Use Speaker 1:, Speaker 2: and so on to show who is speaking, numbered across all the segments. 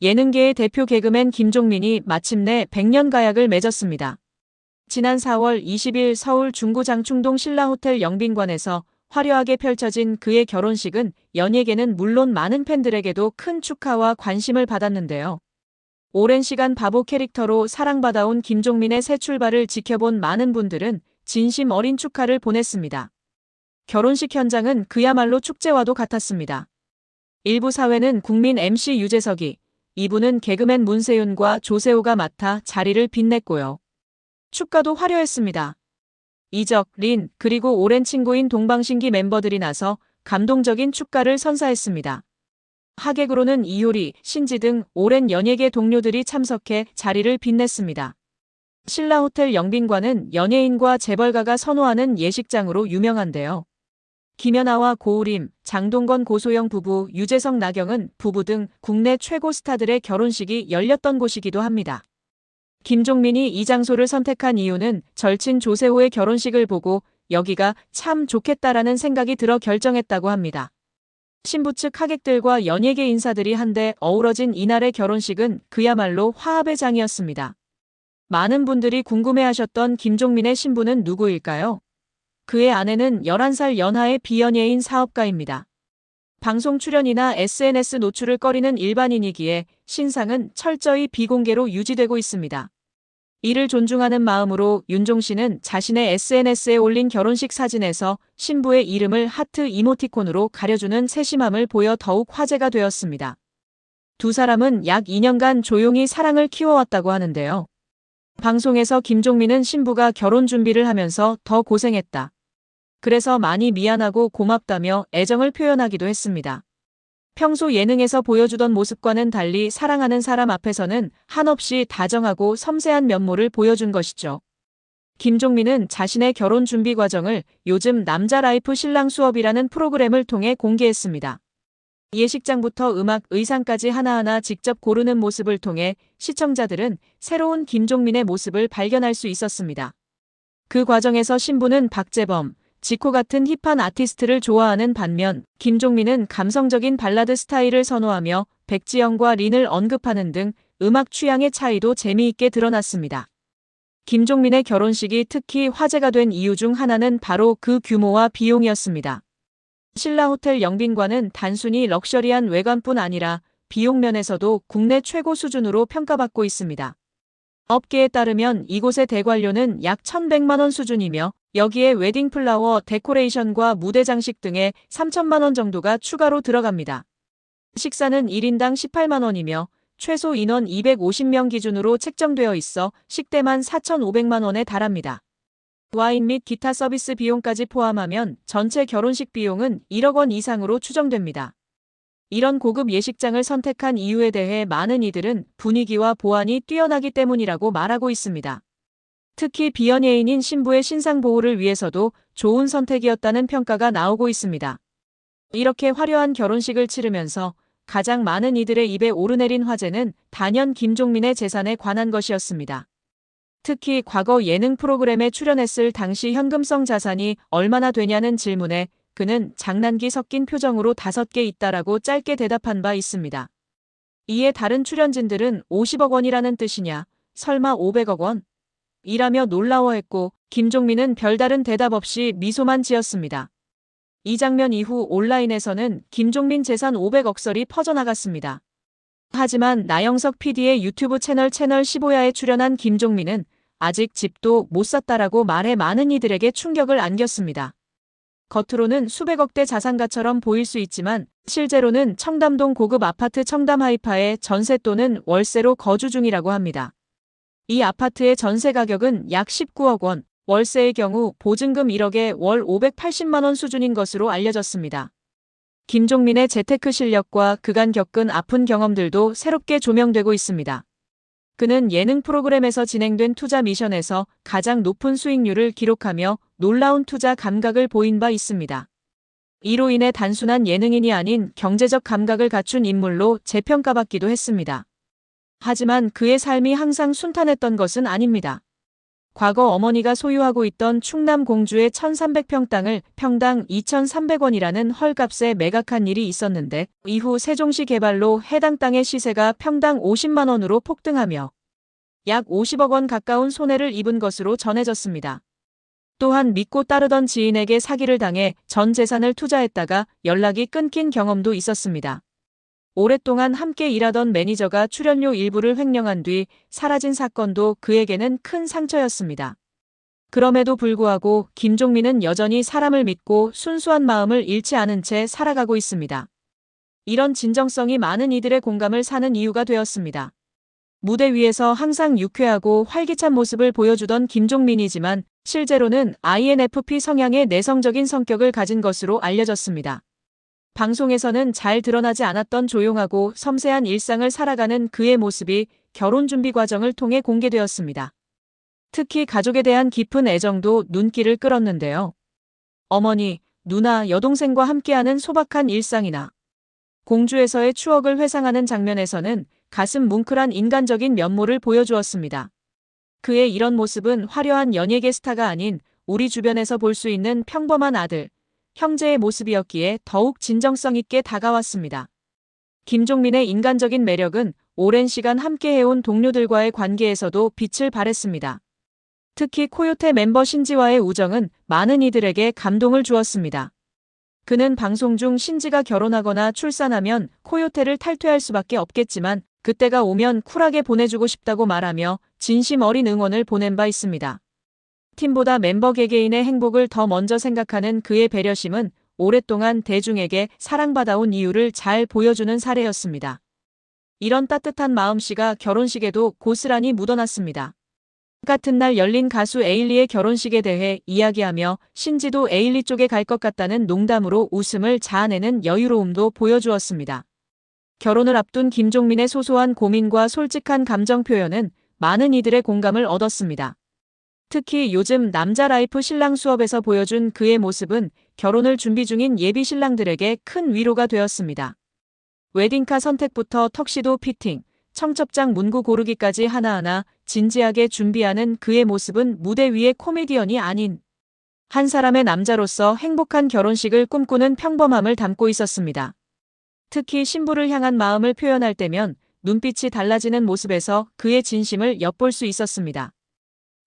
Speaker 1: 예능계의 대표 개그맨 김종민이 마침내 100년 가약을 맺었습니다. 지난 4월 20일 서울 중구 장충동 신라호텔 영빈관에서 화려하게 펼쳐진 그의 결혼식은 연예계는 물론 많은 팬들에게도 큰 축하와 관심을 받았는데요. 오랜 시간 바보 캐릭터로 사랑받아온 김종민의 새 출발을 지켜본 많은 분들은 진심 어린 축하를 보냈습니다. 결혼식 현장은 그야말로 축제와도 같았습니다. 일부 사회는 국민 MC 유재석이, 2부는 개그맨 문세윤과 조세호가 맡아 자리를 빛냈고요. 축가도 화려했습니다. 이적, 린, 그리고 오랜 친구인 동방신기 멤버들이 나서 감동적인 축가를 선사했습니다. 하객으로는 이효리, 신지 등 오랜 연예계 동료들이 참석해 자리를 빛냈습니다. 신라호텔 영빈관은 연예인과 재벌가가 선호하는 예식장으로 유명한데요. 김연아와 고우림, 장동건 고소영 부부, 유재석 나경은 부부 등 국내 최고 스타들의 결혼식이 열렸던 곳이기도 합니다. 김종민이 이 장소를 선택한 이유는 절친 조세호의 결혼식을 보고 여기가 참 좋겠다라는 생각이 들어 결정했다고 합니다. 신부 측 하객들과 연예계 인사들이 한데 어우러진 이날의 결혼식은 그야말로 화합의 장이었습니다. 많은 분들이 궁금해하셨던 김종민의 신부는 누구일까요? 그의 아내는 11살 연하의 비연예인 사업가입니다. 방송 출연이나 SNS 노출을 꺼리는 일반인이기에 신상은 철저히 비공개로 유지되고 있습니다. 이를 존중하는 마음으로 윤종 씨는 자신의 SNS에 올린 결혼식 사진에서 신부의 이름을 하트 이모티콘으로 가려주는 세심함을 보여 더욱 화제가 되었습니다. 두 사람은 약 2년간 조용히 사랑을 키워왔다고 하는데요. 방송에서 김종민은 신부가 결혼 준비를 하면서 더 고생했다. 그래서 많이 미안하고 고맙다며 애정을 표현하기도 했습니다. 평소 예능에서 보여주던 모습과는 달리 사랑하는 사람 앞에서는 한없이 다정하고 섬세한 면모를 보여준 것이죠. 김종민은 자신의 결혼 준비 과정을 요즘 남자 라이프 신랑 수업이라는 프로그램을 통해 공개했습니다. 예식장부터 음악, 의상까지 하나하나 직접 고르는 모습을 통해 시청자들은 새로운 김종민의 모습을 발견할 수 있었습니다. 그 과정에서 신부는 박재범, 지코 같은 힙한 아티스트를 좋아하는 반면 김종민은 감성적인 발라드 스타일을 선호하며 백지영과 린을 언급하는 등 음악 취향의 차이도 재미있게 드러났습니다. 김종민의 결혼식이 특히 화제가 된 이유 중 하나는 바로 그 규모와 비용이었습니다. 신라호텔 영빈관은 단순히 럭셔리한 외관뿐 아니라 비용 면에서도 국내 최고 수준으로 평가받고 있습니다. 업계에 따르면 이곳의 대관료는 약 1,100만 원 수준이며 여기에 웨딩 플라워, 데코레이션과 무대 장식 등의 3천만 원 정도가 추가로 들어갑니다. 식사는 1인당 18만 원이며 최소 인원 250명 기준으로 책정되어 있어 식대만 4,500만 원에 달합니다. 와인 및 기타 서비스 비용까지 포함하면 전체 결혼식 비용은 1억 원 이상으로 추정됩니다. 이런 고급 예식장을 선택한 이유에 대해 많은 이들은 분위기와 보안이 뛰어나기 때문이라고 말하고 있습니다. 특히 비연예인인 신부의 신상 보호를 위해서도 좋은 선택이었다는 평가가 나오고 있습니다. 이렇게 화려한 결혼식을 치르면서 가장 많은 이들의 입에 오르내린 화제는 단연 김종민의 재산에 관한 것이었습니다. 특히 과거 예능 프로그램에 출연했을 당시 현금성 자산이 얼마나 되냐는 질문에 그는 장난기 섞인 표정으로 5개 있다라고 짧게 대답한 바 있습니다. 이에 다른 출연진들은 50억 원이라는 뜻이냐, 설마 500억 원? 이라며 놀라워했고 김종민은 별다른 대답 없이 미소만 지었습니다. 이 장면 이후 온라인에서는 김종민 재산 500억설이 퍼져나갔습니다. 하지만 나영석 PD의 유튜브 채널 15야에 출연한 김종민은 아직 집도 못 샀다라고 말해 많은 이들에게 충격을 안겼습니다. 겉으로는 수백억대 자산가처럼 보일 수 있지만 실제로는 청담동 고급 아파트 청담 하이파에 전세 또는 월세로 거주 중이라고 합니다. 이 아파트의 전세 가격은 약 19억 원, 월세의 경우 보증금 1억에 월 580만 원 수준인 것으로 알려졌습니다. 김종민의 재테크 실력과 그간 겪은 아픈 경험들도 새롭게 조명되고 있습니다. 그는 예능 프로그램에서 진행된 투자 미션에서 가장 높은 수익률을 기록하며 놀라운 투자 감각을 보인 바 있습니다. 이로 인해 단순한 예능인이 아닌 경제적 감각을 갖춘 인물로 재평가받기도 했습니다. 하지만 그의 삶이 항상 순탄했던 것은 아닙니다. 과거 어머니가 소유하고 있던 충남 공주의 1300평 땅을 평당 2,300원이라는 헐값에 매각한 일이 있었는데 이후 세종시 개발로 해당 땅의 시세가 평당 50만 원으로 폭등하며 약 50억 원 가까운 손해를 입은 것으로 전해졌습니다. 또한 믿고 따르던 지인에게 사기를 당해 전 재산을 투자했다가 연락이 끊긴 경험도 있었습니다. 오랫동안 함께 일하던 매니저가 출연료 일부를 횡령한 뒤 사라진 사건도 그에게는 큰 상처였습니다. 그럼에도 불구하고 김종민은 여전히 사람을 믿고 순수한 마음을 잃지 않은 채 살아가고 있습니다. 이런 진정성이 많은 이들의 공감을 사는 이유가 되었습니다. 무대 위에서 항상 유쾌하고 활기찬 모습을 보여주던 김종민이지만 실제로는 INFP 성향의 내성적인 성격을 가진 것으로 알려졌습니다. 방송에서는 잘 드러나지 않았던 조용하고 섬세한 일상을 살아가는 그의 모습이 결혼 준비 과정을 통해 공개되었습니다. 특히 가족에 대한 깊은 애정도 눈길을 끌었는데요. 어머니, 누나, 여동생과 함께하는 소박한 일상이나 공주에서의 추억을 회상하는 장면에서는 가슴 뭉클한 인간적인 면모를 보여주었습니다. 그의 이런 모습은 화려한 연예계 스타가 아닌 우리 주변에서 볼 수 있는 평범한 아들, 형제의 모습이었기에 더욱 진정성 있게 다가왔습니다. 김종민의 인간적인 매력은 오랜 시간 함께해온 동료들과의 관계에서도 빛을 발했습니다. 특히 코요테 멤버 신지와의 우정은 많은 이들에게 감동을 주었습니다. 그는 방송 중 신지가 결혼하거나 출산하면 코요테를 탈퇴할 수밖에 없겠지만 그때가 오면 쿨하게 보내주고 싶다고 말하며 진심 어린 응원을 보낸 바 있습니다. 팀보다 멤버 개개인의 행복을 더 먼저 생각하는 그의 배려심은 오랫동안 대중에게 사랑받아온 이유를 잘 보여주는 사례였습니다. 이런 따뜻한 마음씨가 결혼식에도 고스란히 묻어났습니다. 같은 날 열린 가수 에일리의 결혼식에 대해 이야기하며 신지도 에일리 쪽에 갈 것 같다는 농담으로 웃음을 자아내는 여유로움도 보여주었습니다. 결혼을 앞둔 김종민의 소소한 고민과 솔직한 감정 표현은 많은 이들의 공감을 얻었습니다. 특히 요즘 남자 라이프 신랑 수업에서 보여준 그의 모습은 결혼을 준비 중인 예비 신랑들에게 큰 위로가 되었습니다. 웨딩카 선택부터 턱시도 피팅, 청첩장 문구 고르기까지 하나하나 진지하게 준비하는 그의 모습은 무대 위의 코미디언이 아닌 한 사람의 남자로서 행복한 결혼식을 꿈꾸는 평범함을 담고 있었습니다. 특히 신부를 향한 마음을 표현할 때면 눈빛이 달라지는 모습에서 그의 진심을 엿볼 수 있었습니다.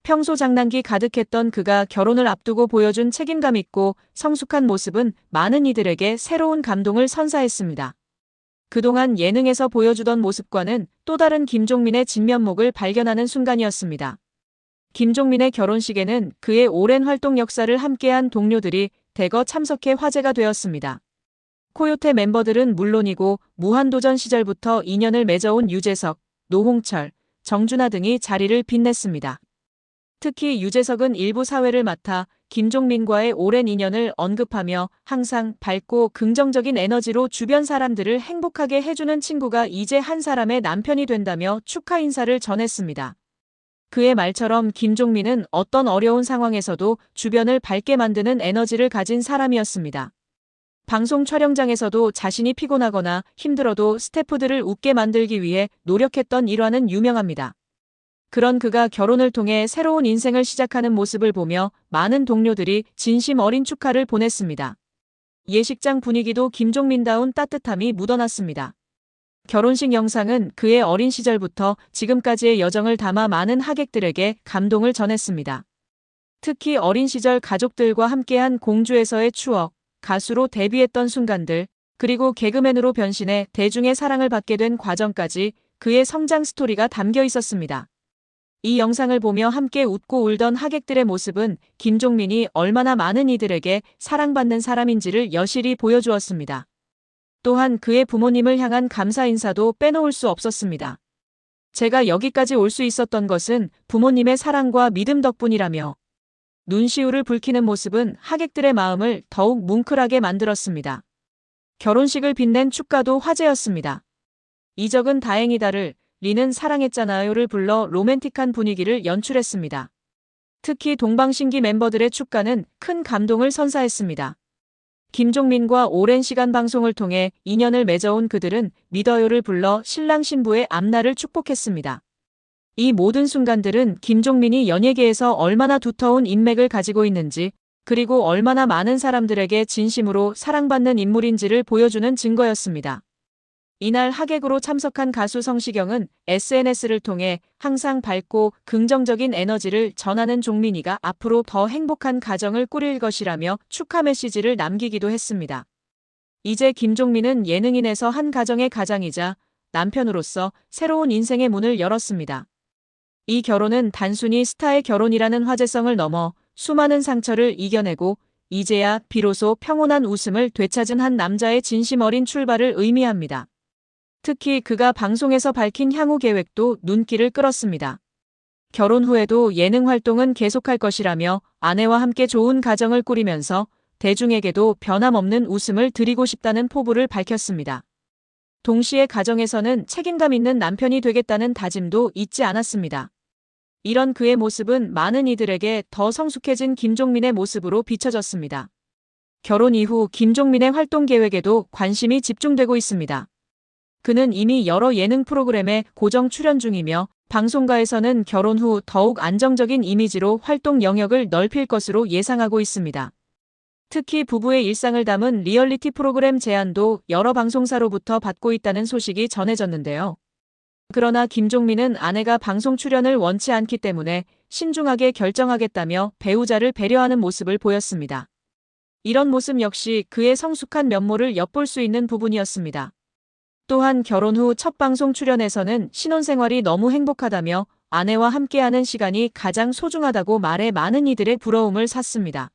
Speaker 1: 평소 장난기 가득했던 그가 결혼을 앞두고 보여준 책임감 있고 성숙한 모습은 많은 이들에게 새로운 감동을 선사했습니다. 그동안 예능에서 보여주던 모습과는 또 다른 김종민의 진면목을 발견하는 순간이었습니다. 김종민의 결혼식에는 그의 오랜 활동 역사를 함께한 동료들이 대거 참석해 화제가 되었습니다. 코요테 멤버들은 물론이고 무한도전 시절부터 인연을 맺어온 유재석, 노홍철, 정준하 등이 자리를 빛냈습니다. 특히 유재석은 일부 사회를 맡아 김종민과의 오랜 인연을 언급하며 항상 밝고 긍정적인 에너지로 주변 사람들을 행복하게 해주는 친구가 이제 한 사람의 남편이 된다며 축하 인사를 전했습니다. 그의 말처럼 김종민은 어떤 어려운 상황에서도 주변을 밝게 만드는 에너지를 가진 사람이었습니다. 방송 촬영장에서도 자신이 피곤하거나 힘들어도 스태프들을 웃게 만들기 위해 노력했던 일화는 유명합니다. 그런 그가 결혼을 통해 새로운 인생을 시작하는 모습을 보며 많은 동료들이 진심 어린 축하를 보냈습니다. 예식장 분위기도 김종민다운 따뜻함이 묻어났습니다. 결혼식 영상은 그의 어린 시절부터 지금까지의 여정을 담아 많은 하객들에게 감동을 전했습니다. 특히 어린 시절 가족들과 함께한 공주에서의 추억, 가수로 데뷔했던 순간들, 그리고 개그맨으로 변신해 대중의 사랑을 받게 된 과정까지 그의 성장 스토리가 담겨 있었습니다. 이 영상을 보며 함께 웃고 울던 하객들의 모습은 김종민이 얼마나 많은 이들에게 사랑받는 사람인지를 여실히 보여주었습니다. 또한 그의 부모님을 향한 감사 인사도 빼놓을 수 없었습니다. 제가 여기까지 올 수 있었던 것은 부모님의 사랑과 믿음 덕분이라며 눈시울을 붉히는 모습은 하객들의 마음을 더욱 뭉클하게 만들었습니다. 결혼식을 빛낸 축가도 화제였습니다. 이적은 다행이다를 리는 사랑했잖아요를 불러 로맨틱한 분위기를 연출했습니다. 특히 동방신기 멤버들의 축가는 큰 감동을 선사했습니다. 김종민과 오랜 시간 방송을 통해 인연을 맺어온 그들은 믿어요를 불러 신랑 신부의 앞날을 축복했습니다. 이 모든 순간들은 김종민이 연예계에서 얼마나 두터운 인맥을 가지고 있는지, 그리고 얼마나 많은 사람들에게 진심으로 사랑받는 인물인지를 보여주는 증거였습니다. 이날 하객으로 참석한 가수 성시경은 SNS를 통해 항상 밝고 긍정적인 에너지를 전하는 종민이가 앞으로 더 행복한 가정을 꾸릴 것이라며 축하 메시지를 남기기도 했습니다. 이제 김종민은 예능인에서 한 가정의 가장이자 남편으로서 새로운 인생의 문을 열었습니다. 이 결혼은 단순히 스타의 결혼이라는 화제성을 넘어 수많은 상처를 이겨내고 이제야 비로소 평온한 웃음을 되찾은 한 남자의 진심 어린 출발을 의미합니다. 특히 그가 방송에서 밝힌 향후 계획도 눈길을 끌었습니다. 결혼 후에도 예능 활동은 계속할 것이라며 아내와 함께 좋은 가정을 꾸리면서 대중에게도 변함없는 웃음을 드리고 싶다는 포부를 밝혔습니다. 동시에 가정에서는 책임감 있는 남편이 되겠다는 다짐도 잊지 않았습니다. 이런 그의 모습은 많은 이들에게 더 성숙해진 김종민의 모습으로 비춰졌습니다. 결혼 이후 김종민의 활동 계획에도 관심이 집중되고 있습니다. 그는 이미 여러 예능 프로그램에 고정 출연 중이며 방송가에서는 결혼 후 더욱 안정적인 이미지로 활동 영역을 넓힐 것으로 예상하고 있습니다. 특히 부부의 일상을 담은 리얼리티 프로그램 제안도 여러 방송사로부터 받고 있다는 소식이 전해졌는데요. 그러나 김종민은 아내가 방송 출연을 원치 않기 때문에 신중하게 결정하겠다며 배우자를 배려하는 모습을 보였습니다. 이런 모습 역시 그의 성숙한 면모를 엿볼 수 있는 부분이었습니다. 또한 결혼 후 첫 방송 출연에서는 신혼생활이 너무 행복하다며 아내와 함께하는 시간이 가장 소중하다고 말해 많은 이들의 부러움을 샀습니다.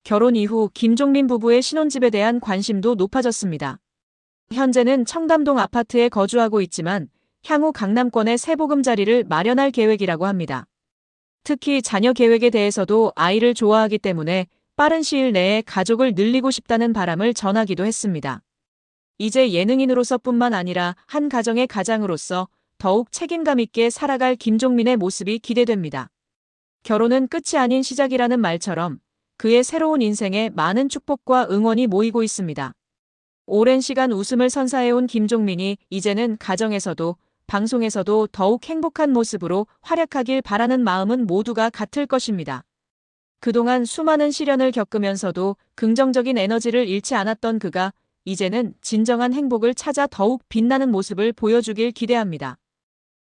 Speaker 1: 결혼 이후 김종민 부부의 신혼집에 대한 관심도 높아졌습니다. 현재는 청담동 아파트에 거주하고 있지만 향후 강남권에 새 보금자리를 마련할 계획이라고 합니다. 특히 자녀 계획에 대해서도 아이를 좋아하기 때문에 빠른 시일 내에 가족을 늘리고 싶다는 바람을 전하기도 했습니다. 이제 예능인으로서뿐만 아니라 한 가정의 가장으로서 더욱 책임감 있게 살아갈 김종민의 모습이 기대됩니다. 결혼은 끝이 아닌 시작이라는 말처럼 그의 새로운 인생에 많은 축복과 응원이 모이고 있습니다. 오랜 시간 웃음을 선사해온 김종민이 이제는 가정에서도 방송에서도 더욱 행복한 모습으로 활약하길 바라는 마음은 모두가 같을 것입니다. 그동안 수많은 시련을 겪으면서도 긍정적인 에너지를 잃지 않았던 그가 이제는 진정한 행복을 찾아 더욱 빛나는 모습을 보여주길 기대합니다.